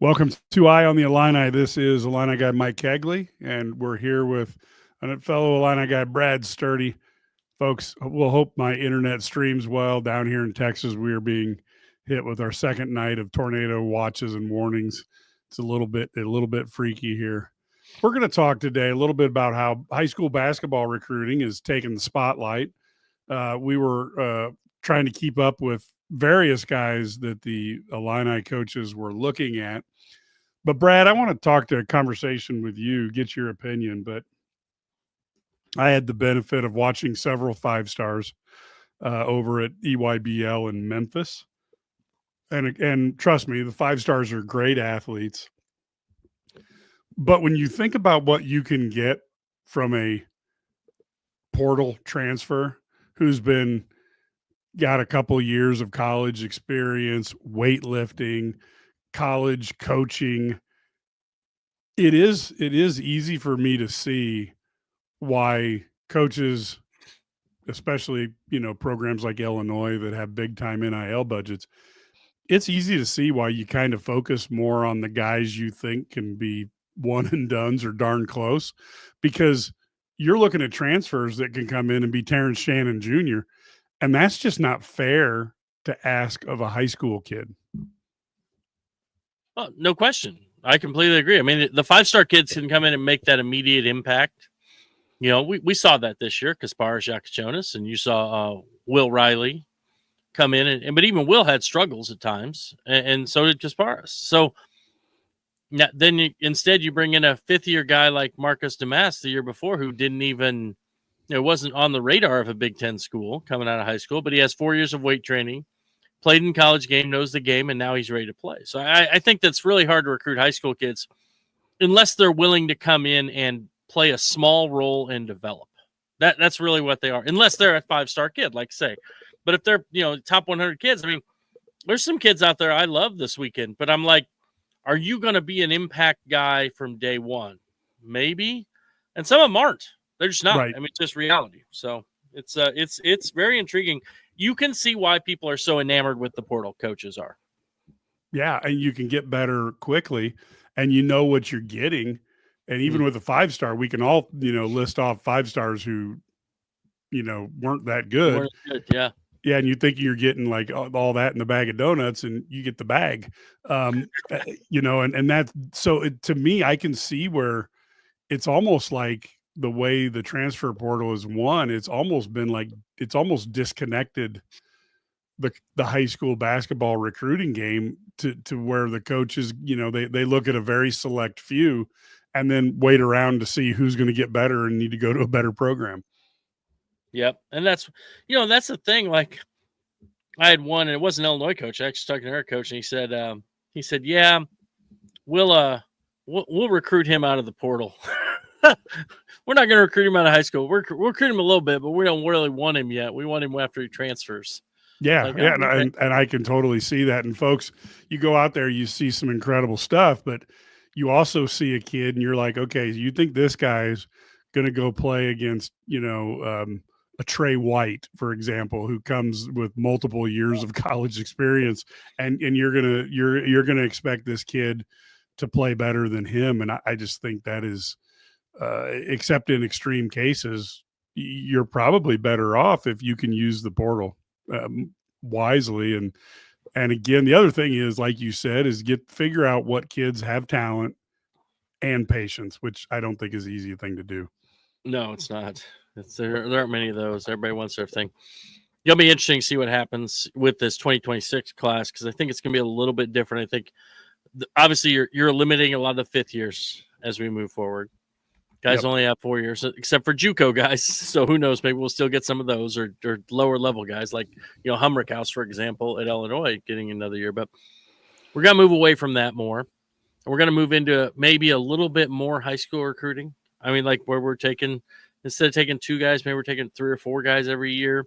Welcome to Eye on the Illini. This is Illini guy Mike Kegley, and we're here with a fellow Illini guy, Brad Sturdy. Folks, we'll hope my internet streams well. Down here in Texas, we are being hit with our second night of tornado watches and warnings. It's a little bit freaky here. We're going to talk today a little bit about how high school basketball recruiting is taking the spotlight. We were trying to keep up with various guys that the Illini coaches were looking at. But Brad, I want to talk to a conversation with you, get your opinion. But I had the benefit of watching several 5-stars over at EYBL in Memphis. And trust me, the 5-stars are great athletes. But when you think about what you can get from a portal transfer who's got a couple years of college experience, weightlifting, college coaching, it is easy for me to see why coaches, especially, programs like Illinois that have big time NIL budgets, it's easy to see why you kind of focus more on the guys you think can be one and dones or darn close, because you're looking at transfers that can come in and be Terrence Shannon Jr., and that's just not fair to ask of a high school kid. Oh, no question. I completely agree. I mean, the 5-star kids can come in and make that immediate impact. We saw that this year, Kasparas Jakachonis, and you saw Will Riley come in. But even Will had struggles at times, and so did Kasparas. So then instead you bring in a fifth-year guy like Marcus Damas the year before, who didn't even – wasn't on the radar of a Big Ten school coming out of high school, but he has 4 years of weight training, played in college game, knows the game, and now he's ready to play. So I think that's really hard to recruit high school kids unless they're willing to come in and play a small role and develop. That's really what they are, unless they're a 5-star kid, like say. But if they're, top 100 kids, I mean, there's some kids out there I love this weekend, but I'm like, are you going to be an impact guy from day one? Maybe. And some of them aren't. They're just not. Right. I mean, it's just reality. So it's very intriguing. You can see why people are so enamored with the portal. Coaches are. Yeah, and you can get better quickly, and you know what you're getting. And even with a 5-star, we can all list off 5-stars who weren't that good. Yeah. Yeah, and you think you're getting like all that in the bag of donuts, and you get the bag. And that's so. To me, I can see where it's almost like the way the transfer portal is won, it's almost disconnected the high school basketball recruiting game to where the coaches, they look at a very select few and then wait around to see who's going to get better and need to go to a better program. Yep. And that's the thing. Like, I had one, and it was an Illinois coach. I actually talking to her coach, and he said, yeah, we'll recruit him out of the portal. We're not going to recruit him out of high school. We'll recruit him a little bit, but we don't really want him yet. We want him after he transfers. Yeah, like, yeah, okay. and I can totally see that. And folks, you go out there, you see some incredible stuff, but you also see a kid, and you're like, okay, you think this guy's going to go play against, a Trey White, for example, who comes with multiple years of college experience, and you're gonna expect this kid to play better than him. And I just think that is, except in extreme cases, you're probably better off if you can use the portal wisely. And again, the other thing is, like you said, is figure out what kids have talent and patience, which I don't think is an easy thing to do. No, it's not. There aren't many of those. Everybody wants their thing. It'll be interesting to see what happens with this 2026 class, because I think it's going to be a little bit different. I think obviously you're limiting a lot of the fifth years as we move forward. Guys only have 4 years, except for JUCO guys. So who knows? Maybe we'll still get some of those, or lower level guys like Humrickhouse, for example, at Illinois, getting another year. But we're going to move away from that more. And we're going to move into maybe a little bit more high school recruiting. I mean, like where we're taking, instead of taking 2 guys, maybe we're taking 3 or 4 guys every year,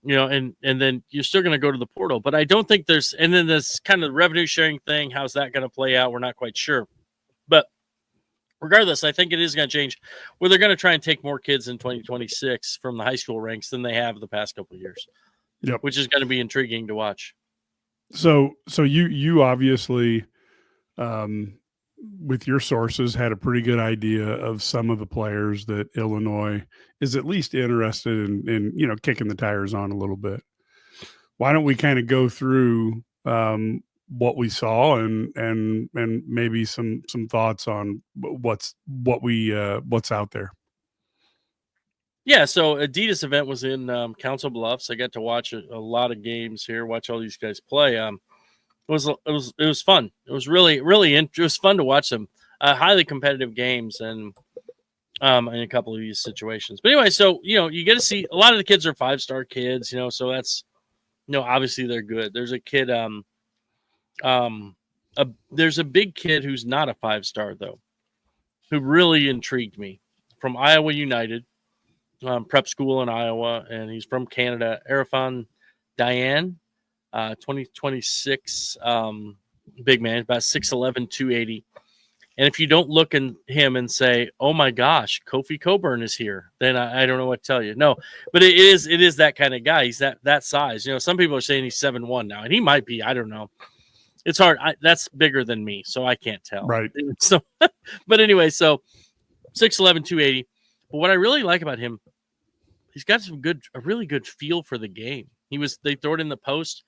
and then you're still going to go to the portal. But I don't think and then this kind of revenue sharing thing, how's that going to play out? We're not quite sure. But regardless, I think it is going to change, where they're going to try and take more kids in 2026 from the high school ranks than they have the past couple of years, which is going to be intriguing to watch. So you obviously with your sources, had a pretty good idea of some of the players that Illinois is at least interested in kicking the tires on a little bit. Why don't we kind of go through what we saw and maybe some thoughts on what's out there? Yeah, so Adidas event was in Council Bluffs. I got to watch a lot of games here, watch all these guys play. It was fun. It was really it was fun to watch them. Highly competitive games and in a couple of these situations. But anyway, so you get to see a lot of the kids are 5-star kids, so that's obviously they're good. There's a kid there's a big kid who's not a 5-star though, who really intrigued me, from Iowa United. Prep school in Iowa, and he's from Canada. Arifan Diane, 2026, big man, about 6'11", 280. And if you don't look at him and say, "Oh my gosh, Kofi Coburn is here," then I don't know what to tell you. No, but it is that kind of guy. He's that size. Some people are saying he's 7'1" now, and he might be. I don't know. It's hard. That's bigger than me, so I can't tell. Right. So, but anyway, so 6'11", 280. But what I really like about him, he's got a really good feel for the game. They throw it in the post,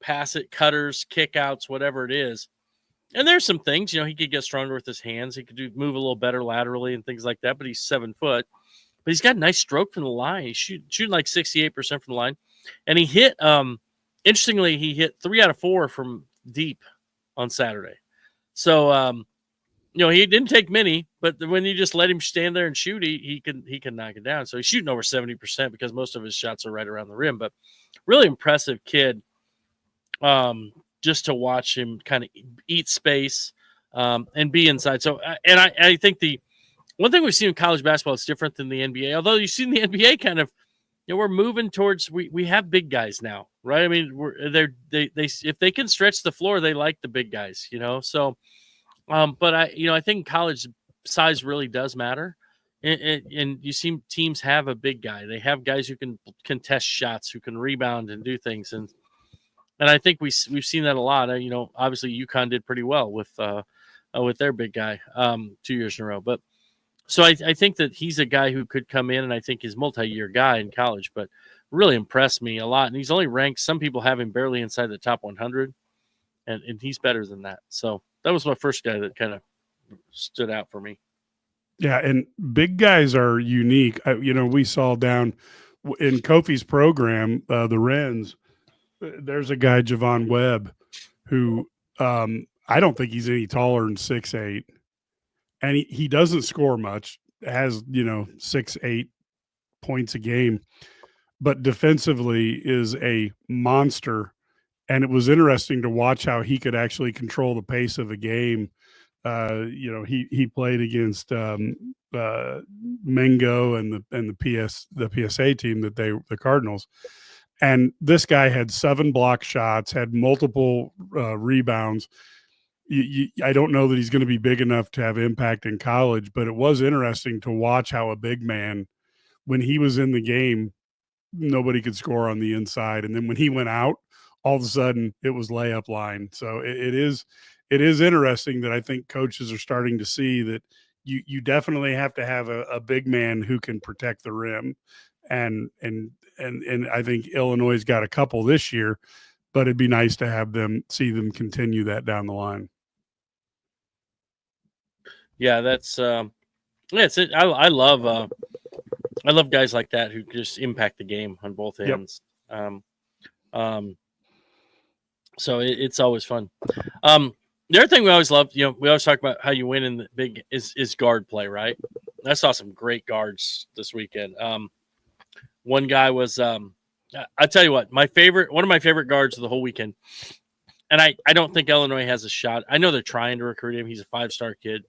pass it, cutters, kickouts, whatever it is. And there's some things, he could get stronger with his hands. He could move a little better laterally and things like that. But he's 7 foot. But he's got a nice stroke from the line. He's shooting like 68% from the line. And he hit, interestingly, he hit 3 out of 4 from deep on Saturday. So, he didn't take many, but when you just let him stand there and shoot, he can knock it down. So he's shooting over 70% because most of his shots are right around the rim. But really impressive kid, just to watch him kind of eat space and be inside. So, and I think the one thing we've seen in college basketball is different than the NBA. Although you've seen the NBA kind of, we're moving towards we have big guys now, right? I mean, they if they can stretch the floor, they like the big guys, So. But I think college size really does matter, and you see teams have a big guy. They have guys who can contest shots, who can rebound and do things, and I think we've seen that a lot. Obviously UConn did pretty well with their big guy 2 years in a row. But so I think that he's a guy who could come in, and I think he's multi-year guy in college, but really impressed me a lot. And he's only ranked. Some people have him barely inside the top 100, and he's better than that. So. That was my first guy that kind of stood out for me. Yeah, and big guys are unique. We saw down in Kofi's program, the Wrens, there's a guy, Javon Webb, who I don't think he's any taller than 6'8", and he doesn't score much, has 6-8 points a game, but defensively is a monster. And it was interesting to watch how he could actually control the pace of a game. He played against Mengo and the PSA team the Cardinals, and this guy had 7 block shots, had multiple rebounds. I don't know that he's going to be big enough to have impact in college, but it was interesting to watch how a big man, when he was in the game, nobody could score on the inside, and then when he went out, all of a sudden it was layup line. So it is interesting that I think coaches are starting to see that you definitely have to have a big man who can protect the rim. And I think Illinois' got a couple this year, but it'd be nice to see them continue that down the line. Yeah, that's it's it. I love guys like that who just impact the game on both ends. Yep. So it's always fun. The other thing we always love, we always talk about how you win in the big is guard play, right? I saw some great guards this weekend. One guy was, I tell you what, one of my favorite guards of the whole weekend. And I don't think Illinois has a shot. I know they're trying to recruit him. He's a 5-star kid.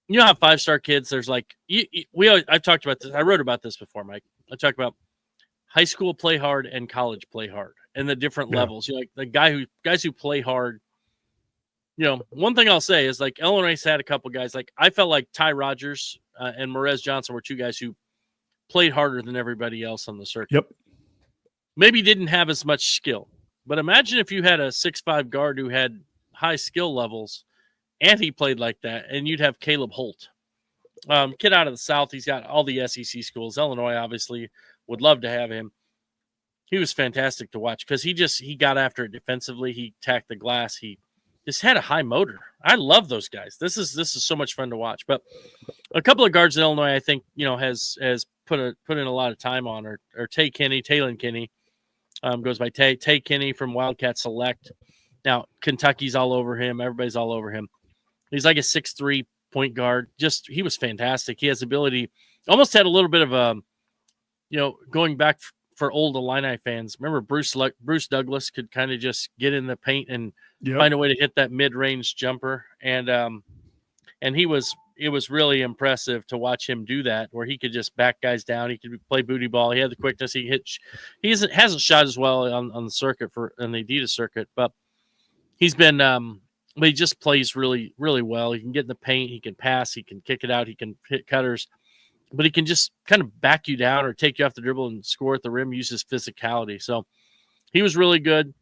You know how 5-star kids, there's like, I've talked about this. I wrote about this before, Mike. I talked about high school play hard and college play hard and the different levels. Like the guys who play hard. One thing I'll say is like Illinois had a couple guys. Like I felt like Ty Rogers and Morez Johnson were 2 guys who played harder than everybody else on the circuit. Yep. Maybe didn't have as much skill, but imagine if you had a 6'5" guard who had high skill levels, and he played like that. And you'd have Caleb Holt, kid out of the South. He's got all the SEC schools. Illinois obviously would love to have him. He was fantastic to watch because he got after it defensively. He tacked the glass. He just had a high motor. I love those guys. This is so much fun to watch. But a couple of guards in Illinois, I think, has put in a lot of time on, or Taylon Kinney, goes by Tay Kinney from Wildcat Select. Now Kentucky's all over him. Everybody's all over him. He's like a 6'3" point guard. He was fantastic. He has ability. Almost had a little bit of a, going back for old Illini fans. Remember Bruce Douglas could kind of just get in the paint and find a way to hit that mid-range jumper. And it was really impressive to watch him do that, where he could just back guys down. He could play booty ball. He had the quickness. He hasn't shot as well on the circuit on the Adidas circuit, but he's been, but he just plays really, really well. He can get in the paint. He can pass. He can kick it out. He can hit cutters. But he can just kind of back you down or take you off the dribble and score at the rim, use his physicality. So he was really good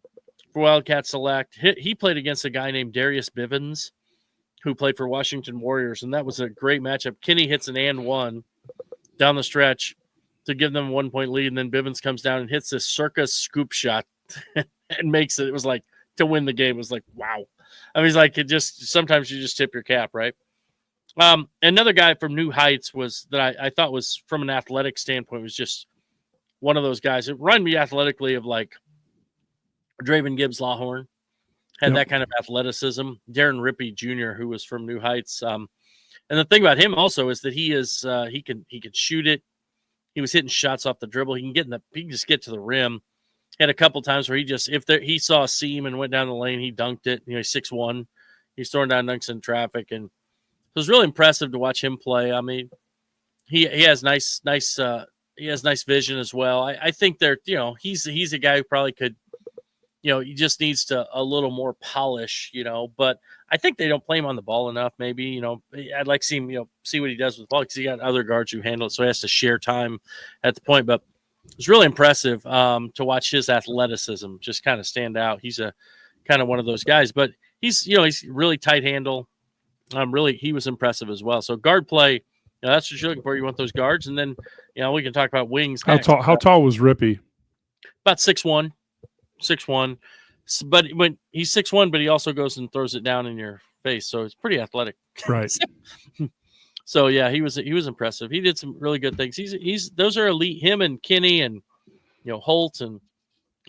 for Wildcat Select. He played against a guy named Darius Bivens, who played for Washington Warriors, and that was a great matchup. Kinney hits an and one down the stretch to give them a 1 point lead, and then Bivens comes down and hits this circus scoop shot and makes it. It was like to win the game. It was like, wow. I mean, it's like sometimes you just tip your cap, right? Another guy from New Heights that I thought was, from an athletic standpoint, was just one of those guys. It reminded me athletically of like Draven Gibbs Lawhorn, had that kind of athleticism. Darren Rippey Jr., who was from New Heights. And the thing about him also is that he can shoot it. He was hitting shots off the dribble. He can just get to the rim. Had a couple times where he saw a seam and went down the lane, he dunked it. He's 6'1". He's throwing down dunks in traffic, and it was really impressive to watch him play. I mean, he has nice vision as well. I think he's a guy who probably could, he just needs a little more polish, but I think they don't play him on the ball enough. Maybe, I'd like to see him, see what he does with the ball, because he got other guards who handle it. So he has to share time at the point, but it's really impressive to watch his athleticism just kind of stand out. He's a kind of one of those guys, but he's really tight handle. He was impressive as well. So guard play, that's what you're looking for. You want those guards, and then we can talk about wings. How tall was Rippey? About 6'1". But when he's 6'1", but he also goes and throws it down in your face, so it's pretty athletic. Right. So yeah, he was impressive. He did some really good things. Those are elite. Him and Kinney and Holt and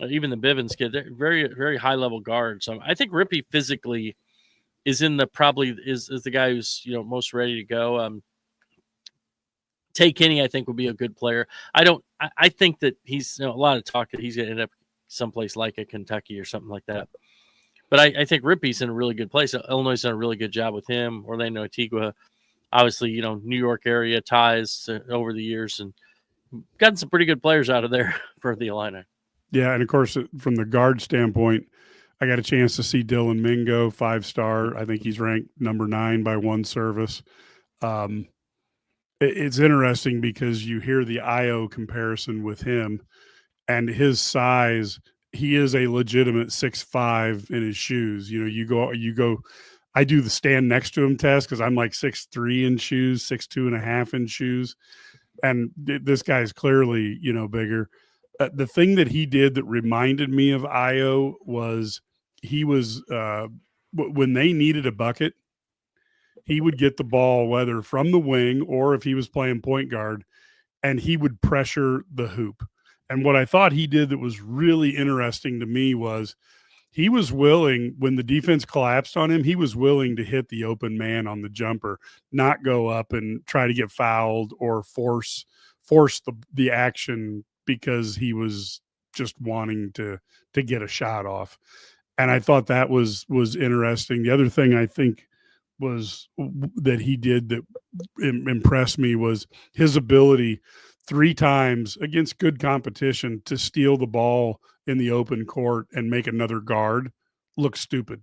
even the Bivens kid. They're very, very high level guards. So I think Rippey physically is the guy who's most ready to go. Tay Kinney, I think, would be a good player. I think that he's a lot of talk that he's going to end up someplace like a Kentucky or something like that. But I think Rippey's in a really good place. Illinois has done a really good job with him. Orlando Antigua, obviously, New York area ties over the years, and gotten some pretty good players out of there for the Illini. Yeah, and of course, from the guard standpoint, I got a chance to see Dylan Mingo, 5-star. I think he's ranked number 9 by one service. It's interesting because you hear the IO comparison with him and his size. He is a legitimate 6'5" in his shoes. You go. I do the stand next to him test because I'm like 6'3" in shoes, 6'2.5" in shoes, and this guy's clearly bigger. The thing that he did that reminded me of IO was he was when they needed a bucket, he would get the ball whether from the wing or if he was playing point guard, and he would pressure the hoop. And what I thought he did that was really interesting to me was he was willing, when the defense collapsed on him, he was willing to hit the open man on the jumper, not go up and try to get fouled or force the action because he was just wanting to get a shot off. And I thought that was interesting. The other thing I think was that he did that impressed me was his ability 3 times against good competition to steal the ball in the open court and make another guard look stupid.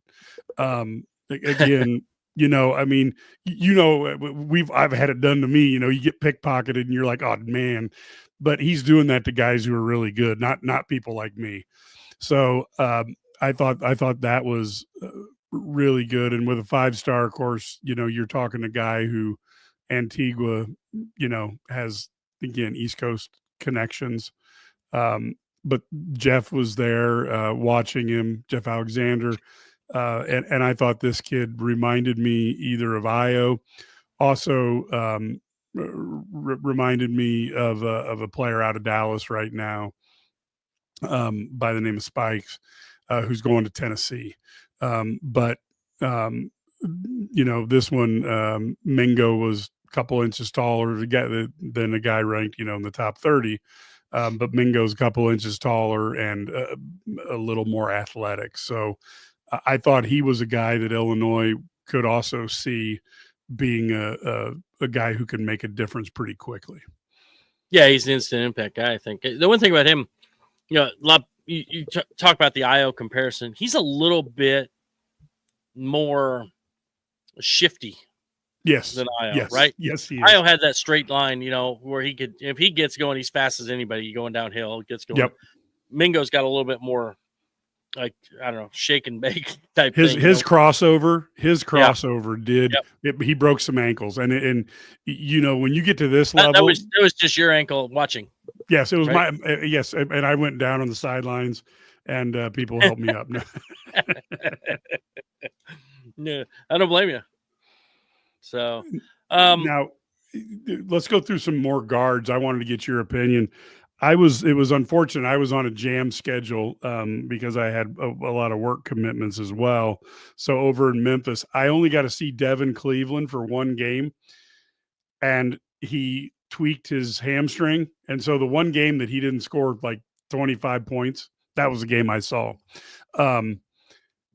Again, I mean, I've had it done to me. You get pickpocketed and you're like, oh man, but he's doing that to guys who are really good, not people like me. So I thought that was really good. And with a 5-star, of course, you're talking a guy who Antigua, has, again, East Coast connections. But Jeff was there watching him, Jeff Alexander. And I thought this kid reminded me either of Io, also reminded me of a player out of Dallas right now by the name of Spikes, who's going to Tennessee. But this one, Mingo was a couple inches taller than a guy ranked, in the top 30. But Mingo's a couple inches taller and a little more athletic. So I thought he was a guy that Illinois could also see being a guy who can make a difference pretty quickly. Yeah, he's an instant impact guy, I think. The one thing about him, you talk about the Io comparison. He's a little bit more shifty. Yes. Than Io, yes. right? Yes, he is. Io had that straight line, where he could, if he gets going, he's fast as anybody going downhill, gets going. Yep. Mingo's got a little bit more, like, I don't know, shake and bake type thing. His crossover did. Yep. He broke some ankles. And when you get to this level. That was just your ankle watching. Yes, it was right? yes. And I went down on the sidelines and people helped me up. No, I don't blame you. So now let's go through some more guards. I wanted to get your opinion. It was unfortunate. I was on a jam schedule because I had a lot of work commitments as well. So over in Memphis, I only got to see Devin Cleveland for one game, and he tweaked his hamstring. And so the one game that he didn't score like 25 points, that was the game I saw.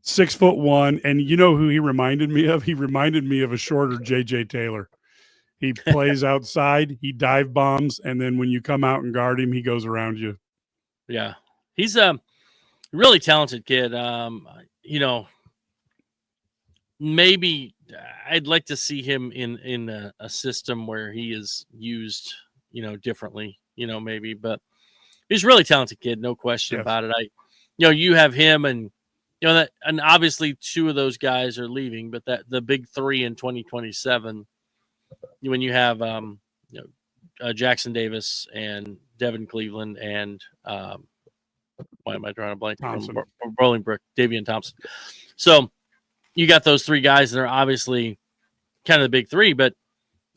6'1", and you know who he reminded me of? He reminded me of a shorter JJ Taylor. He plays outside, he dive bombs, and then when you come out and guard him, he goes around you. Yeah. He's a really talented kid. Maybe I'd like to see him in a system where he is used, differently, maybe, but he's a really talented kid, no question about it. You have him and and obviously two of those guys are leaving, but the big three in 2027, when you have Jackson Davis and Devin Cleveland and why am I drawing a blank? Bolingbrook, Davian Thompson. So you got those three guys that are obviously kind of the big three, but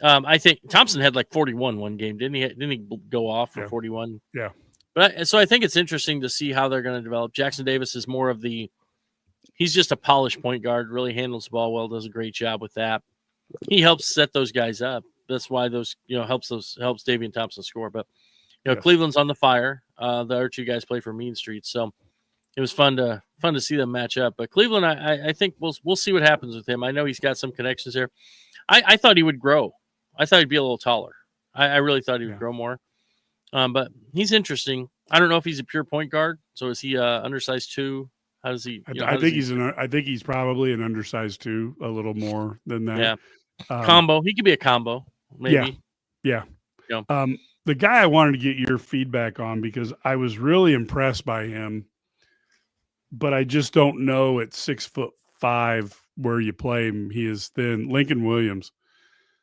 I think Thompson had like 41 one game, didn't he? Didn't he go off for 41? Yeah. But so I think it's interesting to see how they're going to develop. Jackson Davis is more of he's just a polished point guard, really handles the ball well, does a great job with that. He helps set those guys up. That's why those, helps Davian Thompson score. But, Cleveland's on the fire. The other two guys play for Mean Street. So it was fun to see them match up. But Cleveland, I think we'll see what happens with him. I know he's got some connections there. I thought he would grow. I thought he'd be a little taller. I really thought he would grow more. But he's interesting. I don't know if he's a pure point guard. So is he undersized 2? How does he? I think he's probably an undersized 2, a little more than that. Yeah. Combo. He could be a combo, maybe. Yeah. The guy I wanted to get your feedback on, because I was really impressed by him, but I just don't know at 6'5" where you play him. He is thin. Lincoln Williams.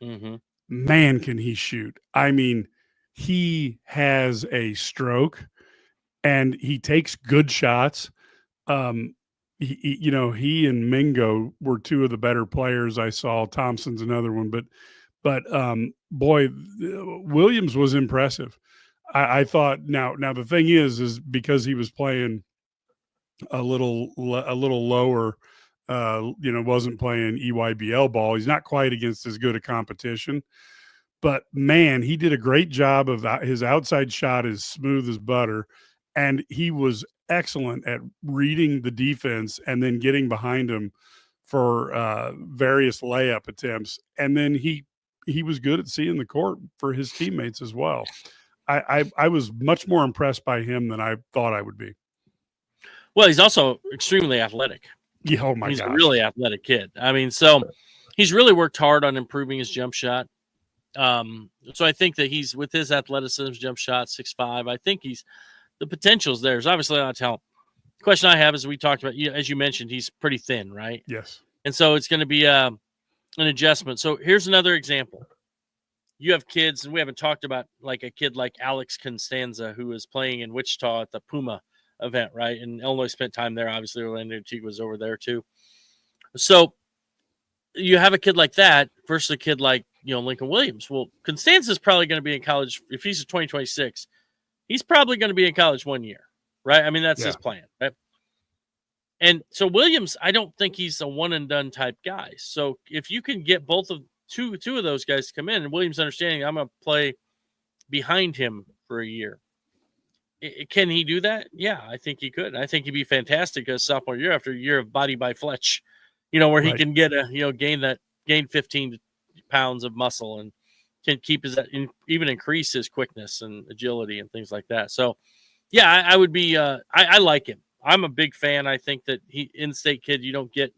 Mm-hmm. Man, can he shoot? I mean, he has a stroke and he takes good shots. He and Mingo were two of the better players I saw. Thompson's another one, but boy, Williams was impressive. I thought. Now the thing is because he was playing a little lower, wasn't playing EYBL ball. He's not quite against as good a competition, but man, he did a great job of his outside shot is smooth as butter, and he was excellent at reading the defense and then getting behind him for various layup attempts. And then he was good at seeing the court for his teammates as well. I was much more impressed by him than I thought I would be. Well, he's also extremely athletic. Yeah, oh my gosh. He's a really athletic kid. I mean, so he's really worked hard on improving his jump shot. So I think that he's, with his athleticism, jump shot, 6'5", I think the potential's there. There's obviously a lot of talent. question I have is we talked about, as you mentioned, he's pretty thin, right? Yes. And so it's going to be an adjustment. So here's another example. You have kids, and we haven't talked about like a kid like Alex Constanza, who is playing in Wichita at the Puma event, right? And Illinois spent time there. Obviously, Orlando Antigua was over there too. So you have a kid like that versus a kid like, Lincoln Williams. Well, Constanza is probably going to be in college. If he's a 2026, he's probably going to be in college 1 year, right? I mean, that's his plan, right? And so Williams, I don't think he's a one and done type guy. So if you can get two of those guys to come in, and Williams understanding I'm going to play behind him for a year. Can he do that? Yeah, I think he could. I think he'd be fantastic as sophomore year after a year of body by Fletch, where he can get gain 15 pounds of muscle and can keep even increase his quickness and agility and things like that. So, yeah, I would be. I like him. I'm a big fan. I think that in-state kid, you don't get,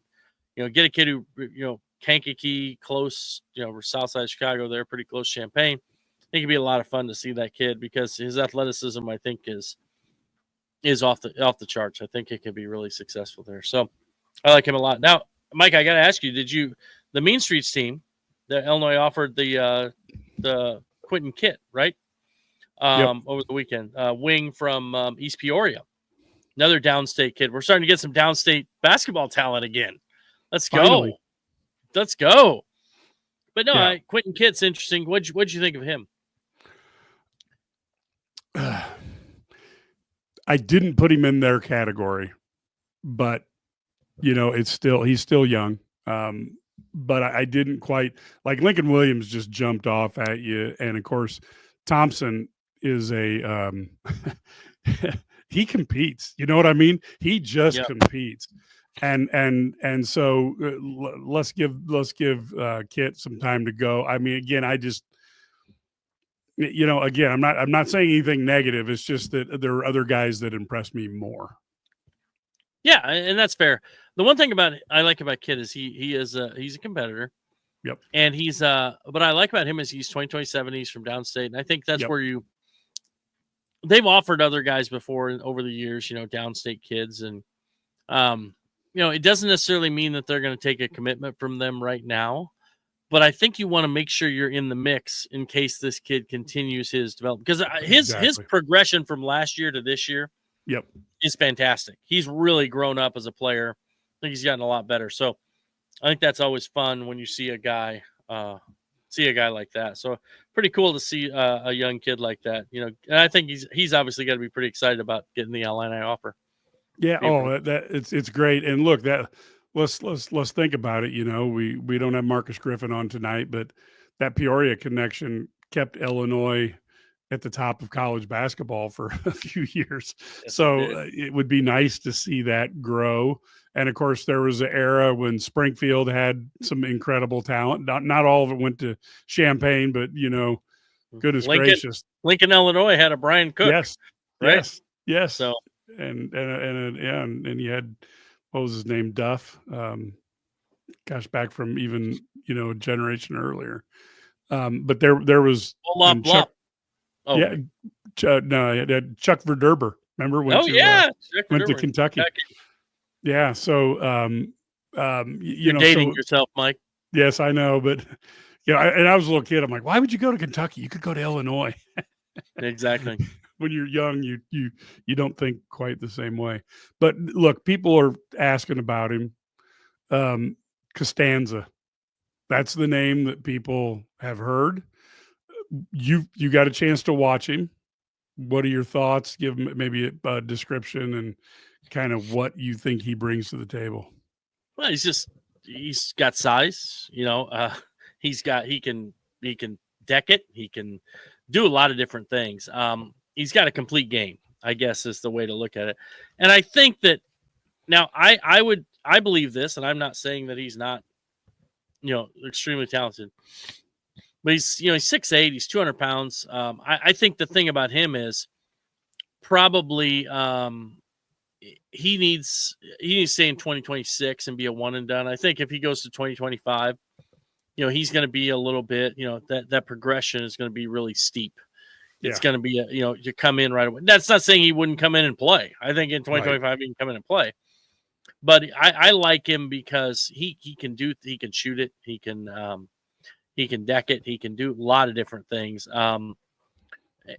get a kid who, Kankakee, close, south side of Chicago, they're pretty close Champaign. I think it'd be a lot of fun to see that kid because his athleticism, I think, is off the charts. I think it could be really successful there. So I like him a lot. Now, Mike, I got to ask you, the Mean Streets team that Illinois offered the Quentin Kitt, right? Over the weekend, wing from East Peoria, another downstate kid. We're starting to get some downstate basketball talent again. Let's go. Let's go. But no, Quentin Kitt's interesting. What'd you think of him? I didn't put him in their category, but he's still young. But I didn't quite like Lincoln Williams just jumped off at you. And of course, Thompson is he competes. You know what I mean? He just competes. And so let's give Kitt some time to go. I mean, again, I just, I'm not saying anything negative. It's just that there are other guys that impress me more. Yeah, and that's fair. The one thing I like about Kitt is he's a competitor. Yep. And what I like about him is he's 2027. He's from downstate, and I think that's where they've offered other guys before over the years, downstate kids, and it doesn't necessarily mean that they're going to take a commitment from them right now. But I think you want to make sure you're in the mix in case this kid continues his development. Because his progression from last year to this year is fantastic. He's really grown up as a player. I think he's gotten a lot better. So I think that's always fun when you see a guy like that. So pretty cool to see a young kid like that. And I think he's obviously got to be pretty excited about getting the Illini offer. Yeah. It's great. And look, let's think about it. We don't have Marcus Griffin on tonight, but that Peoria connection kept Illinois at the top of college basketball for a few years. Yes, so it would be nice to see that grow. And of course, there was an era when Springfield had some incredible talent. Not all of it went to Champaign, but goodness gracious, Lincoln, Illinois had a Brian Cook. Yes, right? Yes. So and you had, what was his name, Duff? Back from even a generation earlier. But there was Chuck. Chuck Verderber. Remember when? Went to Kentucky. Yeah. So, you're dating yourself, Mike. Yes, I know. But, and I was a little kid. I'm like, why would you go to Kentucky? You could go to Illinois. Exactly. When you're young, you don't think quite the same way. But look, people are asking about him. Costanza. That's the name that people have heard. You got a chance to watch him. What are your thoughts? Give him maybe a description and kind of what you think he brings to the table. Well, he's got size, he can deck it. He can do a lot of different things. He's got a complete game, I guess is the way to look at it. And I think that now I believe this, and I'm not saying that he's not, extremely talented, but he's 6'8", he's 200 pounds. I think the thing about him is probably he needs to stay in 2026 and be a one and done. I think if he goes to 2025, he's going to be a little bit, that progression is going to be really steep. it's going to be you come in right away. That's not saying he wouldn't come in and play. I think in 2025 he can come in and play. But I like him because he can shoot it, he can deck it, he can do a lot of different things.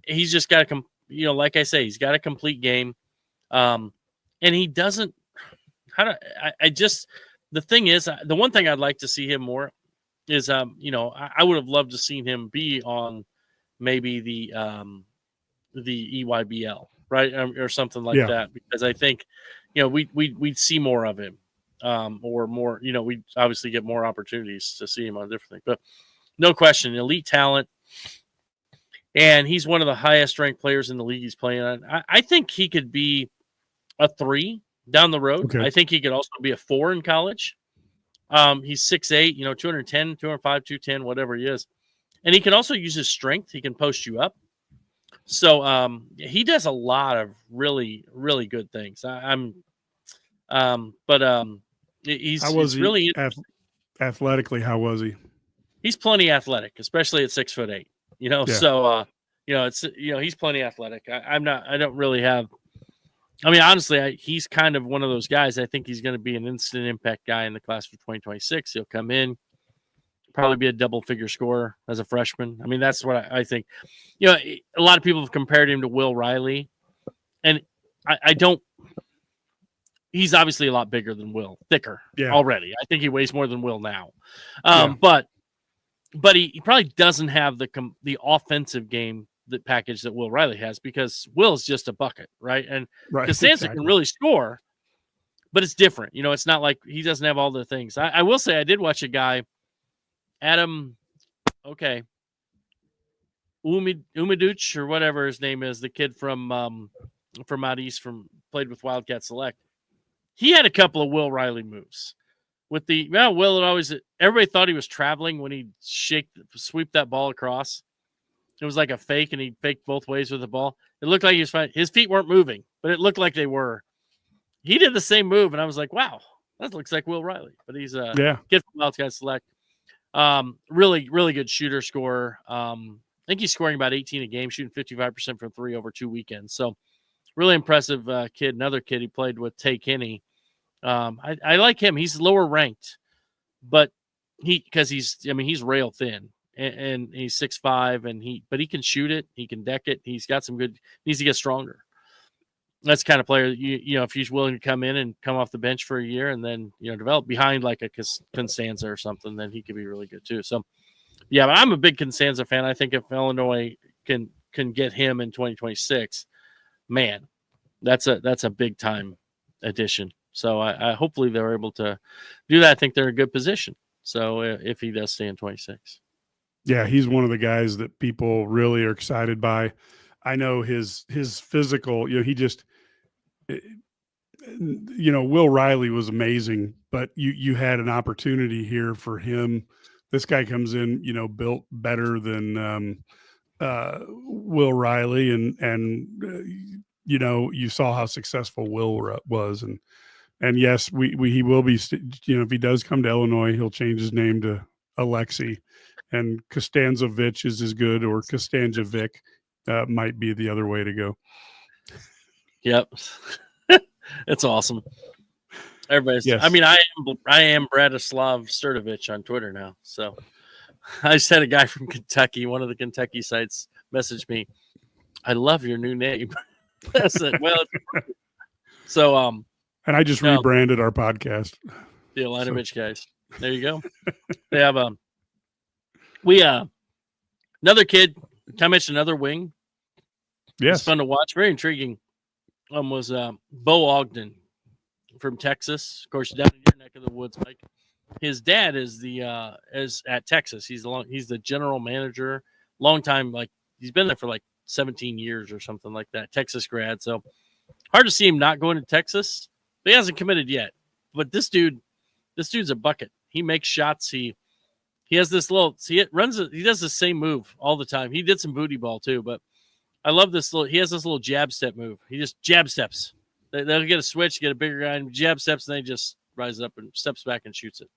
He's just got like I say, he's got a complete game, and he doesn't. The thing is, the one thing I'd like to see him more is I would have loved to seen him be on maybe the EYBL, right, or something like that, because I think we'd see more of him, or more. We'd obviously get more opportunities to see him on different things. But no question, elite talent, and he's one of the highest ranked players in the league he's playing on. I think he could be a 3 down the road. Okay. I think he could also be a 4 in college. He's 6'8", 210, 205, 210, whatever he is. And he can also use his strength. He can post you up. So he does a lot of really, really good things. He's really athletically. How was he? He's plenty athletic, especially at 6'8". So it's he's plenty athletic. I don't really have. I mean, honestly, he's kind of one of those guys. I think he's going to be an instant impact guy in the class for 2026. He'll come in, probably be a double-figure scorer as a freshman. I mean, that's what I think. A lot of people have compared him to Will Riley, and I don't. He's obviously a lot bigger than Will, thicker already. I think he weighs more than Will now, but he probably doesn't have the offensive game package that Will Riley has, because Will's just a bucket, right? And Costanza can really score, but it's different. It's not like he doesn't have all the things. I will say I did watch a guy, Adam, Umaduch or whatever his name is, the kid from out east, played with Wildcat Select. He had a couple of Will Riley moves. With Will everybody thought he was traveling when he'd sweep that ball across. It was like a fake, and he faked both ways with the ball. It looked like he was fine. His feet weren't moving, but it looked like they were. He did the same move, and I was like, wow, that looks like Will Riley. But he's a kid from Wildcat Select. Really, really good shooter, scorer. I think he's scoring about 18 a game, shooting 55% from 3 over 2 weekends. So really impressive kid. Another kid he played with, Tay Kinney. I like him. He's lower ranked, but he's rail thin. And he's 6'5", but he can shoot it. He can deck it. He's got some good. Needs to get stronger. That's the kind of player if he's willing to come in and come off the bench for a year and then develop behind like a Costanza or something, then he could be really good too. So, but I'm a big Costanza fan. I think if Illinois can get him in 2026, man, that's a big time addition. So I hopefully they're able to do that. I think they're in a good position. So if he does stay in 26. Yeah, he's one of the guys that people really are excited by. I know his physical, Will Riley was amazing, but you had an opportunity here for him. This guy comes in, built better than Will Riley, and you saw how successful Will was, and yes, he will be. If he does come to Illinois, he'll change his name to Alexi. And Costanzovic is as good, or Costanjovic might be the other way to go. Yep. It's awesome. Everybody's, yes. I mean, I am Bratislav Sturdovic on Twitter now. So I just had a guy from Kentucky, one of the Kentucky sites, message me, I love your new name. I said, well, so, and I just rebranded our podcast. The Ilanovich guys. There you go. They have, another kid, I mentioned another wing. Yes. It's fun to watch. Very intriguing. Was Bo Ogden from Texas. Of course, down in your neck of the woods, Mike. His dad is is at Texas. He's the general manager. Long time, like he's been there for like 17 years or something like that. Texas grad. So hard to see him not going to Texas. But he hasn't committed yet. But this dude's a bucket. He makes shots. He has this he does the same move all the time. He did some booty ball too, but I love this he has this little jab step move. He just jab steps. They'll get a switch, get a bigger guy, and jab steps, and they just rise up and steps back and shoots it.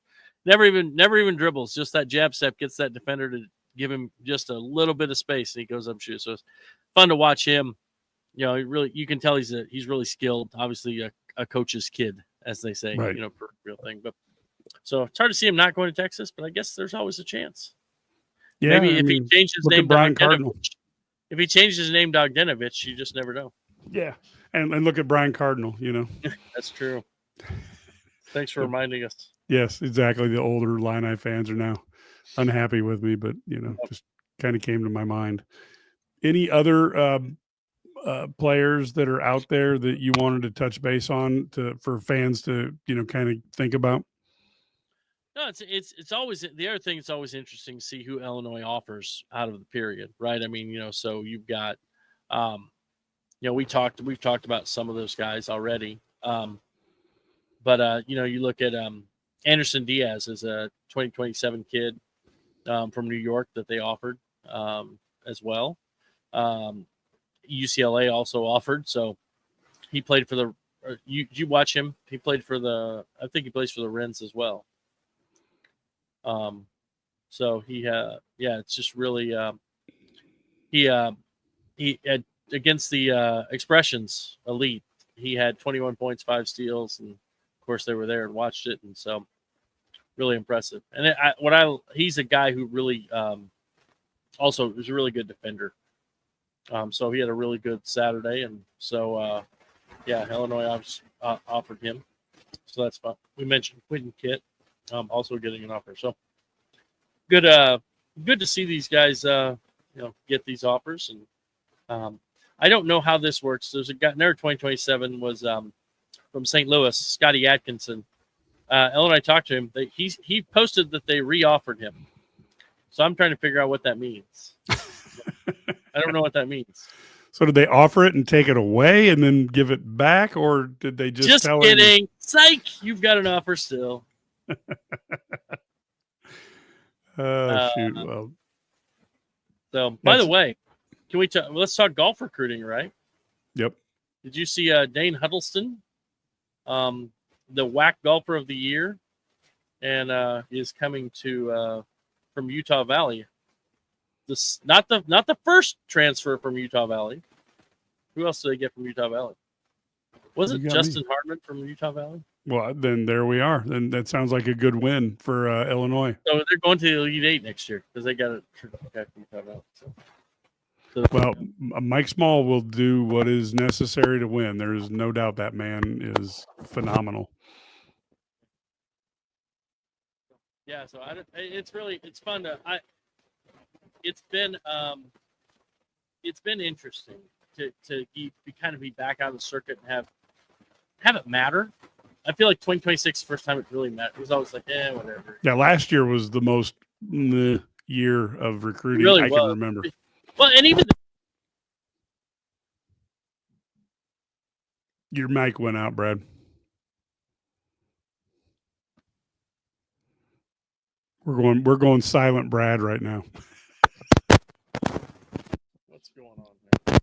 Never even dribbles. Just that jab step gets that defender to give him just a little bit of space, and he goes up and shoots. So fun to watch him. You can tell he's really skilled. Obviously, a coach's kid, as they say, Right. For real thing. But so it's hard to see him not going to Texas, but I guess there's always a chance. Yeah, Maybe if he changed his look name at Brian Bogdanovich, Cardinal. if he changed his name Bogdanovich, you just never know. Yeah, and look at Brian Cardinal. That's true. Thanks for reminding us. Yes, exactly. The older Illini fans are now unhappy with me, but just kind of came to my mind. Any other players that are out there that you wanted to touch base on for fans to kind of think about? No, it's always the other thing. It's always interesting to see who Illinois offers out of the period, right? I mean, so you've got, we've talked about some of those guys already, but you look at Anderson Diaz as a 2027 kid from New York that they offered as well. UCLA also offered, so he played for the. You watch him? He played for I think he plays for the Wrens as well. So it's just really he had against the Expressions Elite. He had 21 points, 5 steals, and of course they were there and watched it, and so really impressive. And he's a guy who really also is a really good defender. So he had a really good Saturday, and so Illinois offered him, so that's fun. We mentioned Quentin Kitt. Also getting an offer. So good to see these guys get these offers. And I don't know how this works. There's a guy, another 2027 was from St. Louis, Scotty Atkinson. Illinois talked to him. He posted that they re-offered him. So I'm trying to figure out what that means. I don't know what that means. So did they offer it and take it away and then give it back, or did they just tell kidding? him? Psych, you've got an offer still. Shoot. Well, so by the way, can we let's talk golf recruiting, right? Yep. Did you see Dane Huddleston, the WAC golfer of the year, and is coming to from Utah Valley? This not the first transfer from Utah Valley. Who else did they get from Utah Valley? Was it Justin Hartman from Utah Valley? Well, then there we are. Then that sounds like a good win for Illinois. So they're going to the Elite Eight next year because they got a guy from Utah Valley. So well, Mike Small will do what is necessary to win. There is no doubt that man is phenomenal. Yeah, so it's fun to it's been interesting to be back out of the circuit and have it matter. I feel like 2026 first time it really mattered. It was always like, whatever. Yeah, last year was the most year of recruiting really I can remember. Well, and even your mic went out, Brad. We're going silent, Brad, right now. What's going on here?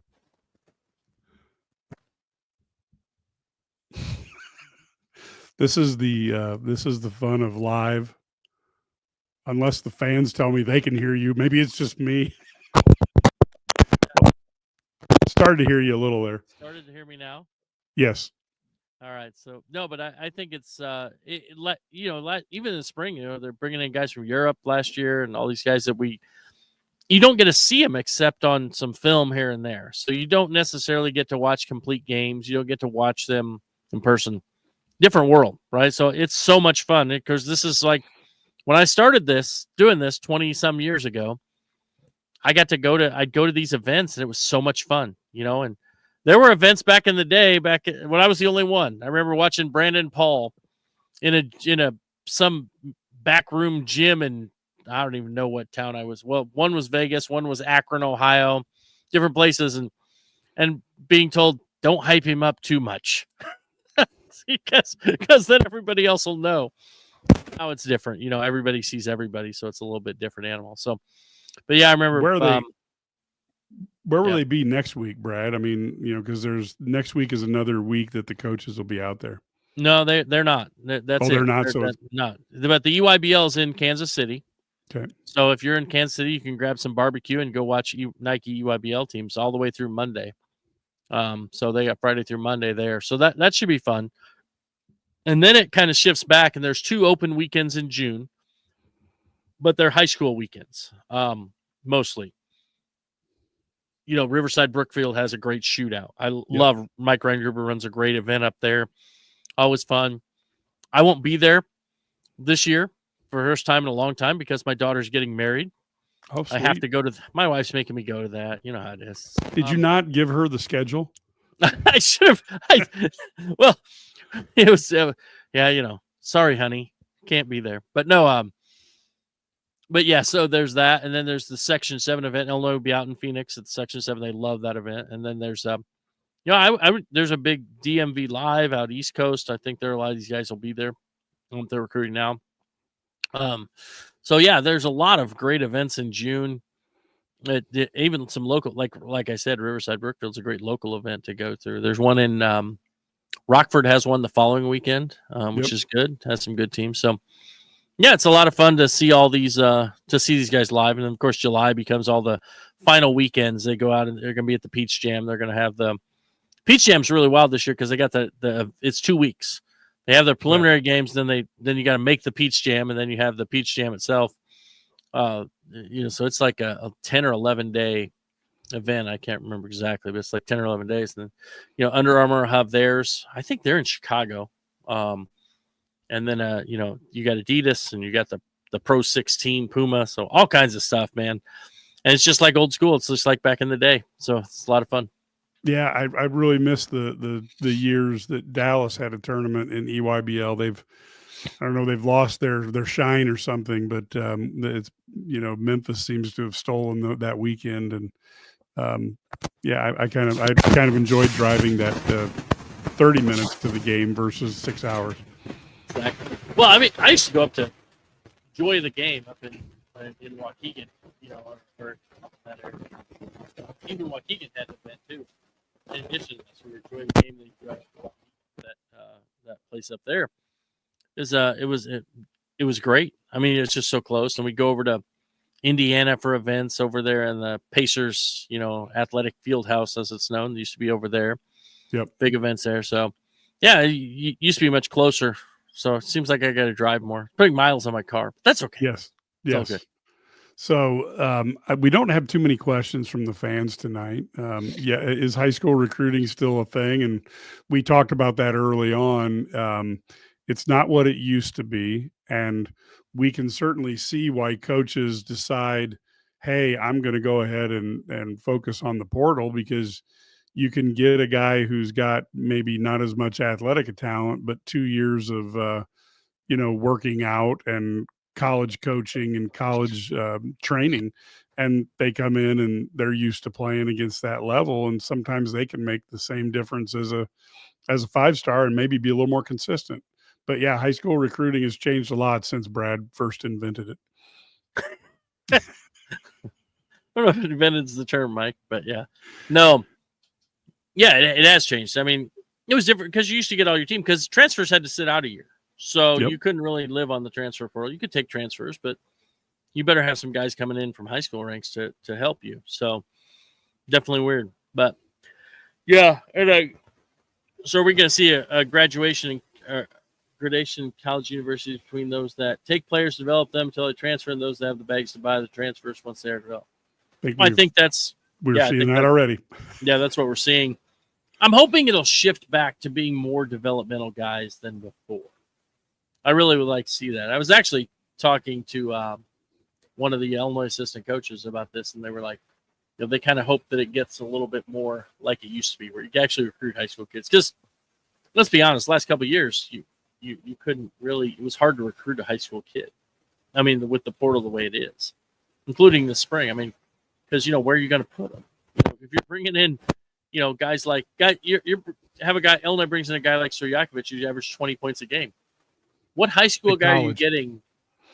This is the fun of live. Unless the fans tell me they can hear you, maybe it's just me. Started to hear you a little there. Started to hear me now? Yes. All right. So no, but I think it's even in the spring, they're bringing in guys from Europe last year and all these guys that you don't get to see them except on some film here and there. So you don't necessarily get to watch complete games. You don't get to watch them in person. Different world, right? So it's so much fun because this is like when I started doing this 20 some years ago, I'd go to these events and it was so much fun, and there were events back in the day, when I was the only one. I remember watching Brandon Paul in some backroom gym, and I don't even know what town I was. Well, one was Vegas, one was Akron, Ohio, different places, and being told don't hype him up too much because then everybody else will know. Now it's different, everybody sees everybody, so it's a little bit different animal. So, but yeah, I remember where will they be next week, Brad? I mean, because next week is another week that the coaches will be out there. No, they're not. They're not. They're not. Not. But the EYBL is in Kansas City. Okay. So if you're in Kansas City, you can grab some barbecue and go watch Nike EYBL teams all the way through Monday. So they got Friday through Monday there. So that should be fun. And then it kind of shifts back, and there's 2 open weekends in June, but they're high school weekends, mostly. Riverside Brookfield has a great shootout. I love Mike Reingruber runs a great event up there. Always fun. I won't be there this year for the first time in a long time because my daughter's getting married. Oh, sweet. I have to go to my wife's making me go to that. You know how it is. Did you not give her the schedule? I should have. Well, it was, sorry, honey, can't be there. But no, but yeah, so there's that. And then there's the Section 7 event. Illinois will be out in Phoenix at Section 7. They love that event. And then there's, there's a big DMV live out East Coast. I think a lot of these guys will be there. They're recruiting now. So yeah, there's a lot of great events in June. Even some local, like I said, Riverside Brookfield's a great local event to go through. There's one in Rockford has one the following weekend, which is good. Has some good teams. So yeah, it's a lot of fun to see all these these guys live. And then, of course, July becomes all the final weekends. They go out and they're going to be at the Peach Jam. They're going to have the Peach Jam's really wild this year because they got it's 2 weeks. They have their preliminary games, then you got to make the Peach Jam, and then you have the Peach Jam itself. So it's like a 10 or 11 day event. I can't remember exactly, but it's like 10 or 11 days. And then, Under Armour have theirs. I think they're in Chicago. And then, you got Adidas and you got the Pro 16 Puma. So all kinds of stuff, man. And it's just like old school. It's just like back in the day. So it's a lot of fun. Yeah, I really miss the years that Dallas had a tournament in EYBL. They've lost their shine or something, but it's Memphis seems to have stolen that weekend, and I kind of enjoyed driving that 30 minutes to the game versus 6 hours. Exactly. Well, I mean, I used to go up to enjoy the game up in Waukegan, or that area. Even Waukegan had an event too. In addition to this, we were enjoying the game that place up there. It was great. I mean, it's just so close. And we go over to Indiana for events over there in the Pacers, athletic field house as it's known. It used to be over there. Yep. Big events there. So yeah, it used to be much closer. So it seems like I got to drive more, putting miles on my car. But that's okay. Yes. Yes. So we don't have too many questions from the fans tonight. Is high school recruiting still a thing? And we talked about that early on. It's not what it used to be. And we can certainly see why coaches decide, hey, I'm going to go ahead and focus on the portal, because you can get a guy who's got maybe not as much athletic talent, but 2 years of, working out and college coaching and college training, and they come in and they're used to playing against that level. And sometimes they can make the same difference as a 5-star and maybe be a little more consistent. But yeah, high school recruiting has changed a lot since Brad first invented it. I don't know if invented's the term, Mike, but yeah. No. Yeah, it has changed. I mean, it was different because you used to get all your team because transfers had to sit out a year. So you couldn't really live on the transfer portal. You could take transfers, but you better have some guys coming in from high school ranks to help you. So definitely weird. But yeah, and so we're going to see a graduation and gradation college universities between those that take players, develop them until they transfer, and those that have the bags to buy the transfers once they're developed. I think we're seeing that already. Yeah, that's what we're seeing. I'm hoping it'll shift back to being more developmental guys than before. I really would like to see that. I was actually talking to one of the Illinois assistant coaches about this, and they were like, they kind of hope that it gets a little bit more like it used to be, where you can actually recruit high school kids. Because let's be honest, last couple of years, you couldn't really. It was hard to recruit a high school kid. I mean, with the portal the way it is, including the spring. I mean, because where are you going to put them? If you're bringing in, guys like you have a guy. Illinois brings in a guy like Stojakovic who averages 20 points a game. What high school guy are you getting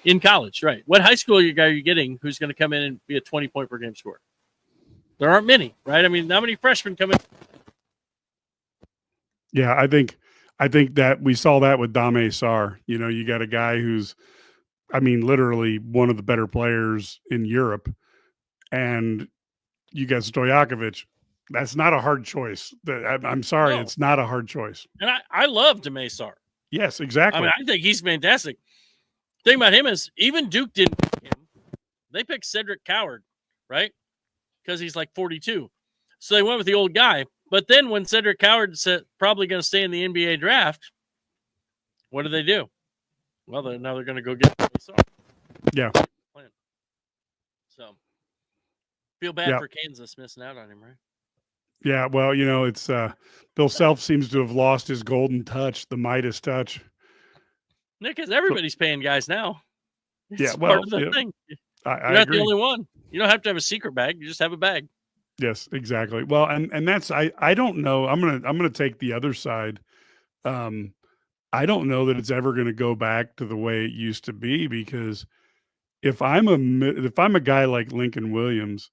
in college? Right. What high school guy are you getting who's going to come in and be a 20-point per game scorer? There aren't many, right? I mean, how many freshmen come in? Yeah, I think that we saw that with Dame Sarr. You got a guy who's I mean, literally one of the better players in Europe, and you got Stojakovic. That's not a hard choice. I'm sorry, No. it's not a hard choice. And I love Demesar. Yes, I exactly. mean, I think he's fantastic. Thing about him is even Duke didn't pick him. They picked Cedric Coward, right? Because he's like 42. So they went with the old guy. But then when Cedric Coward said probably going to stay in the NBA draft, what do? Well, now they're going to go get Demesar. Yeah. So feel bad for Kansas missing out on him, right? Yeah, well, it's Bill Self seems to have lost his golden touch, the Midas touch. Nick, because everybody's paying guys now. It's well, part of the thing. I You're not agree. the only one. You don't have to have a secret bag. You just have a bag. Yes, exactly. Well, and that's I don't know. I'm gonna take the other side. I don't know that it's ever gonna go back to the way it used to be, because if I'm a guy like Lincoln Williams,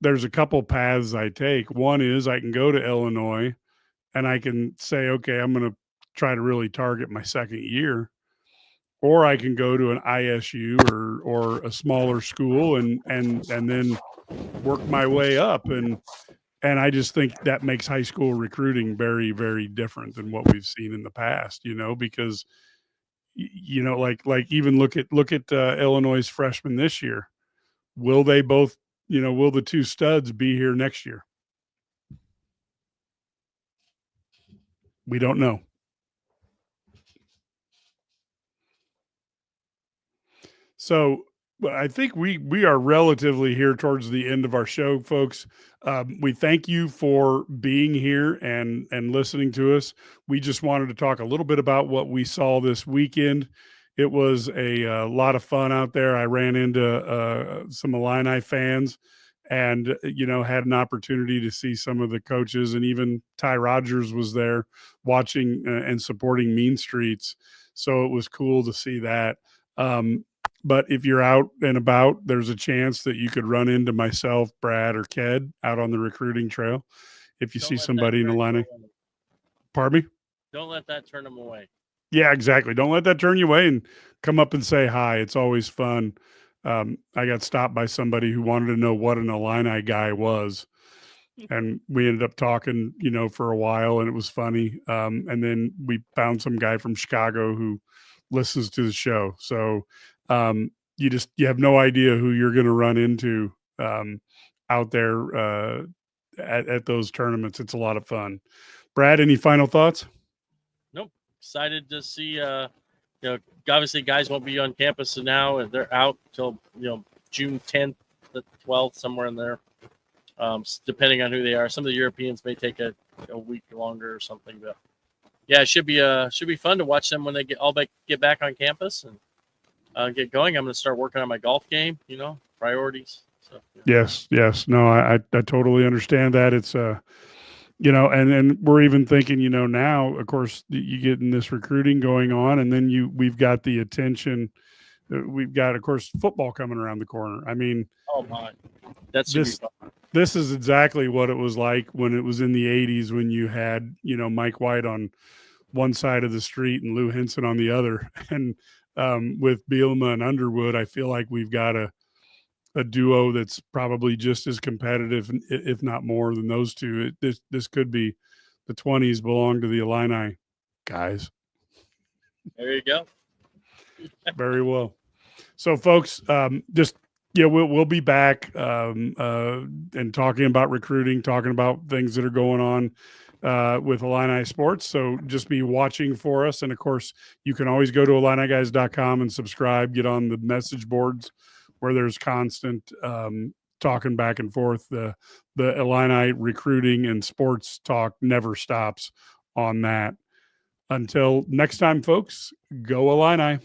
there's a couple paths I take. One is I can go to Illinois and I can say, okay, I'm going to try to really target my second year, or I can go to an ISU or a smaller school and then work my way up. And I just think that makes high school recruiting very, very different than what we've seen in the past, because like even look at Illinois' freshmen this year. Will they both, will the two studs be here next year? We don't know. So I think we are relatively here towards the end of our show, folks. We thank you for being here and listening to us. We just wanted to talk a little bit about what we saw this weekend. It was a lot of fun out there. I ran into some Illini fans and, had an opportunity to see some of the coaches, and even Ty Rogers was there watching and supporting Mean Streets. So it was cool to see that. But if you're out and about, there's a chance that you could run into myself, Brad, or Ked out on the recruiting trail. If you see somebody in Illini. Pardon me? Don't let that turn them away. Yeah, exactly. Don't let that turn you away, and come up and say hi. It's always fun. I got stopped by somebody who wanted to know what an Illini guy was. And we ended up talking, for a while, and it was funny. And then we found some guy from Chicago who listens to the show. So you have no idea who you're going to run into out there at those tournaments. It's a lot of fun. Brad, any final thoughts? Nope. Excited to see, obviously guys won't be on campus now, and they're out till, June 10th, the 12th, somewhere in there. Depending on who they are. Some of the Europeans may take a week longer or something, but yeah, it should be fun to watch them when they get back on campus and get going. I'm going to start working on my golf game, priorities. So, yeah. Yes. No, I totally understand that. It's, and we're even thinking, now, of course, you getting this recruiting going on, and then we've got the attention. We've got, of course, football coming around the corner. I mean, oh my, that's this is exactly what it was like when it was in the 80s, when you had, Mike White on one side of the street and Lou Henson on the other. And with Bielema and Underwood, I feel like we've got a duo that's probably just as competitive, if not more, than those two. This could be the 20s belong to the Illini guys. There you go. Very well. So, folks, we'll be back and talking about recruiting, talking about things that are going on with Illini sports. So just be watching for us. And of course, you can always go to IlliniGuys.com and subscribe, get on the message boards where there's constant talking back and forth. The Illini recruiting and sports talk never stops on that. Until next time, folks, go Illini.